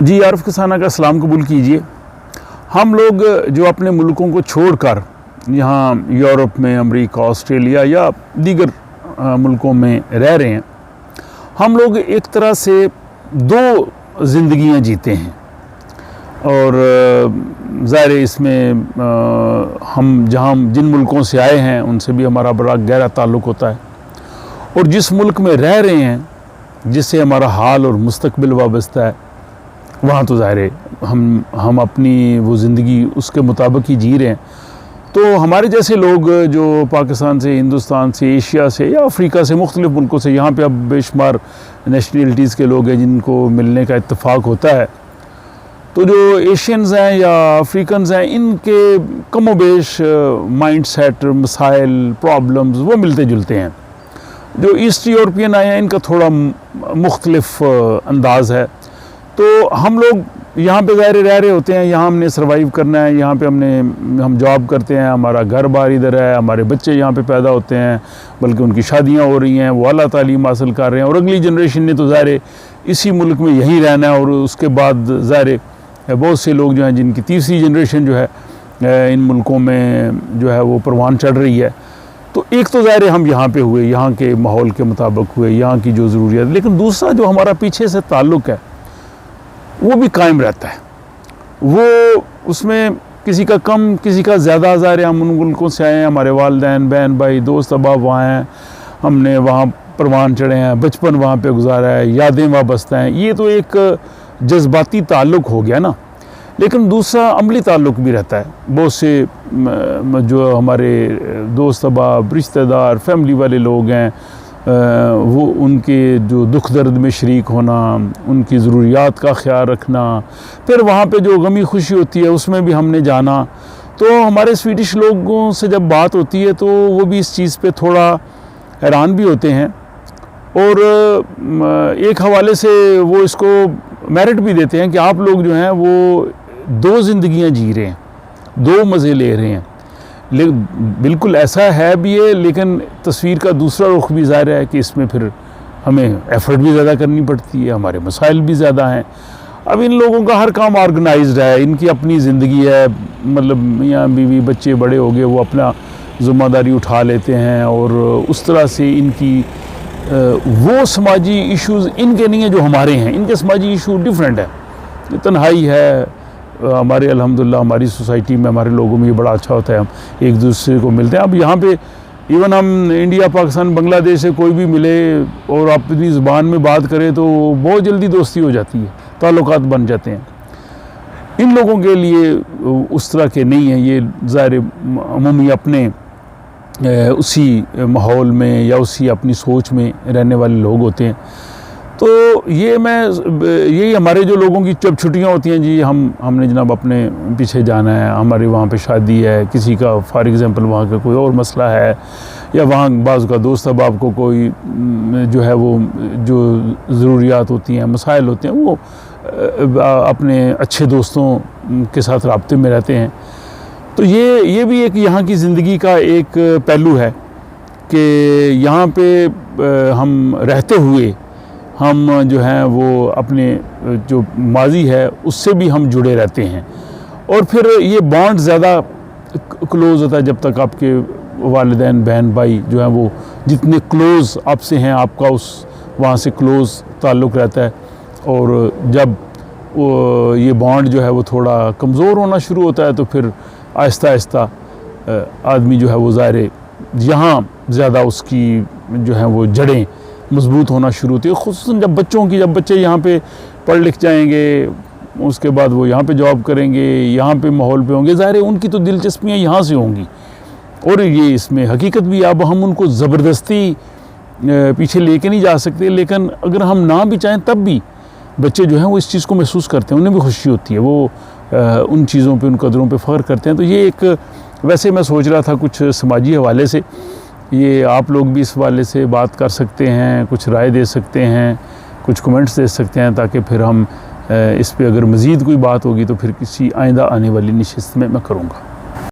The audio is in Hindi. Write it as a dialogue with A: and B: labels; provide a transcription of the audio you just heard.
A: जी, आरफ किसाना का सलाम कबूल कीजिए। हम लोग जो अपने मुल्कों को छोड़कर यहाँ यूरोप में, अमेरिका, ऑस्ट्रेलिया या दीगर मुल्कों में रह रहे हैं, हम लोग एक तरह से दो ज़िंदगियाँ जीते हैं। और ज़ाहिर इसमें हम जहाँ जिन मुल्कों से आए हैं उनसे भी हमारा बड़ा गहरा ताल्लुक़ होता है, और जिस मुल्क में रह रहे हैं जिससे हमारा हाल और मुस्तकबिल वाबस्ता है, वहाँ तो ज़ाहिर हम अपनी वो ज़िंदगी उसके मुताबिक ही जी रहे हैं। तो हमारे जैसे लोग जो पाकिस्तान से, हिंदुस्तान से, एशिया से या अफ्रीका से, मुख्तलिफ़ मुल्कों से, यहाँ पे अब बेशुमार नेशनलिटीज़ के लोग हैं जिनको मिलने का इत्तेफाक होता है। तो जो एशियंस हैं या अफ्रीकन्स हैं, इनके कमो बेश माइंड सेट, मसाइल, प्रॉब्लम्स वो मिलते जुलते हैं। जो ईस्ट यूरोपियन आए हैं इनका थोड़ा मुख्तलिफ़ अंदाज़ है। तो हम लोग यहाँ पे ज़ाहिर रह रहे होते हैं, यहाँ हमने सर्वाइव करना है, यहाँ पे हम जॉब करते हैं, हमारा घर बार इधर है, हमारे बच्चे यहाँ पे पैदा होते हैं, बल्कि उनकी शादियाँ हो रही हैं, वो आला तालीम हासिल कर रहे हैं, और अगली जनरेशन ने तो ज़ाहिर इसी मुल्क में यहीं रहना है। और उसके बाद ज़ाहिर बहुत से लोग जो हैं जिनकी तीसरी जनरेशन जो है इन मुल्कों में जो है वो परवान चढ़ रही है। तो एक तो ज़ाहिर हम यहाँ पे हुए, यहाँ के माहौल के मुताबिक हुए, यहाँ की जो ज़रूरियात, लेकिन दूसरा जो हमारा पीछे से ताल्लुक़ है वो भी कायम रहता है। वो उसमें किसी का कम, किसी का ज़्यादा। ज़ाहिर हम उन मुल्कों से आए हैं, हमारे वालिदैन, बहन भाई, दोस्त अहबाब वहाँ हैं, हमने वहाँ परवान चढ़े हैं, बचपन वहाँ पे गुजारा है, यादें वाबस्ता हैं। ये तो एक जज्बाती ताल्लुक़ हो गया ना। लेकिन दूसरा अमली ताल्लुक़ भी रहता है। बहुत से जो हमारे दोस्त अहबाब, रिश्तेदार, फैमिली वाले लोग हैं, वो उनके जो दुख दर्द में शरीक होना, उनकी ज़रूरियात का ख्याल रखना, फिर वहाँ पे जो गमी खुशी होती है उसमें भी हमने जाना। तो हमारे स्वीडिश लोगों से जब बात होती है तो वो भी इस चीज़ पे थोड़ा हैरान भी होते हैं, और एक हवाले से वो इसको मेरिट भी देते हैं कि आप लोग जो हैं वो दो ज़िंदगियाँ जी रहे हैं, दो मज़े ले रहे हैं। लेकिन बिल्कुल ऐसा है भी है, लेकिन तस्वीर का दूसरा रुख भी ज़ाहिर है कि इसमें फिर हमें एफ़र्ट भी ज़्यादा करनी पड़ती है, हमारे मसाइल भी ज़्यादा हैं। अब इन लोगों का हर काम ऑर्गेनाइज्ड है, इनकी अपनी ज़िंदगी है, मतलब मियाँ बीवी बच्चे बड़े हो गए, वो अपना ज़िम्मेदारी उठा लेते हैं, और उस तरह से इनकी वो समाजी इश्यूज़ इनके नहीं हैं जो हमारे हैं। इनके समाजी इशू डिफरेंट है। तन्हाई है हमारे, अल्हम्दुलिल्लाह हमारी सोसाइटी में, हमारे लोगों में ये बड़ा अच्छा होता है, हम एक दूसरे को मिलते हैं। अब यहाँ पे इवन हम इंडिया, पाकिस्तान, बांग्लादेश से कोई भी मिले और अपनी ज़ुबान में बात करें तो बहुत जल्दी दोस्ती हो जाती है, ताल्लुकात बन जाते हैं। इन लोगों के लिए उस तरह के नहीं है। ये ज़ाहिर अमूमी अपने उसी माहौल में या उसी अपनी सोच में रहने वाले लोग होते हैं। तो यही हमारे जो लोगों की जब छुट्टियां होती हैं, जी हमने जनाब अपने पीछे जाना है, हमारे वहाँ पे शादी है, किसी का फॉर एग्ज़ाम्पल वहाँ का कोई और मसला है, या वहाँ बाज़ का दोस्त अहबाब को कोई जो है वो जो ज़रूरियात होती हैं, मसाइल होते हैं, वो अपने अच्छे दोस्तों के साथ राब्ते में रहते हैं। तो ये भी एक यहाँ की ज़िंदगी का एक पहलू है कि यहाँ पे हम रहते हुए हम जो हैं वो अपने जो माजी है उससे भी हम जुड़े रहते हैं, और फिर ये बॉन्ड ज़्यादा क्लोज़ होता है जब तक आपके वालिदैन, बहन भाई जो हैं वो जितने क्लोज़ आपसे हैं, आपका उस वहाँ से क्लोज़ ताल्लुक़ रहता है। और जब वो ये बॉन्ड जो है वो थोड़ा कमज़ोर होना शुरू होता है तो फिर आहिस्ता आहिस्ता आदमी जो है वो ज़ाहिर यहाँ ज़्यादा उसकी जो है वो जड़ें मजबूत होना शुरू होती है। ख़ुसूसन जब बच्चे यहाँ पे पढ़ लिख जाएंगे, उसके बाद वो यहाँ पे जॉब करेंगे, यहाँ पे माहौल पे होंगे, ज़ाहिर है उनकी तो दिलचस्पियाँ यहाँ से होंगी। और ये इसमें हकीकत भी, अब हम उनको ज़बरदस्ती पीछे लेके नहीं जा सकते, लेकिन अगर हम ना भी चाहें तब भी बच्चे जो हैं वो इस चीज़ को महसूस करते हैं, उन्हें भी खुशी होती है, वो उन चीज़ों पे, उन कदरों पे फ़ख्र करते हैं। तो ये एक, वैसे मैं सोच रहा था कुछ समाजी हवाले से, ये आप लोग भी इस हवाले से बात कर सकते हैं, कुछ राय दे सकते हैं, कुछ कमेंट्स दे सकते हैं, ताकि फिर हम इस पे अगर मज़ीद कोई बात होगी तो फिर किसी आइंदा आने वाली नशिस्त में मैं करूँगा।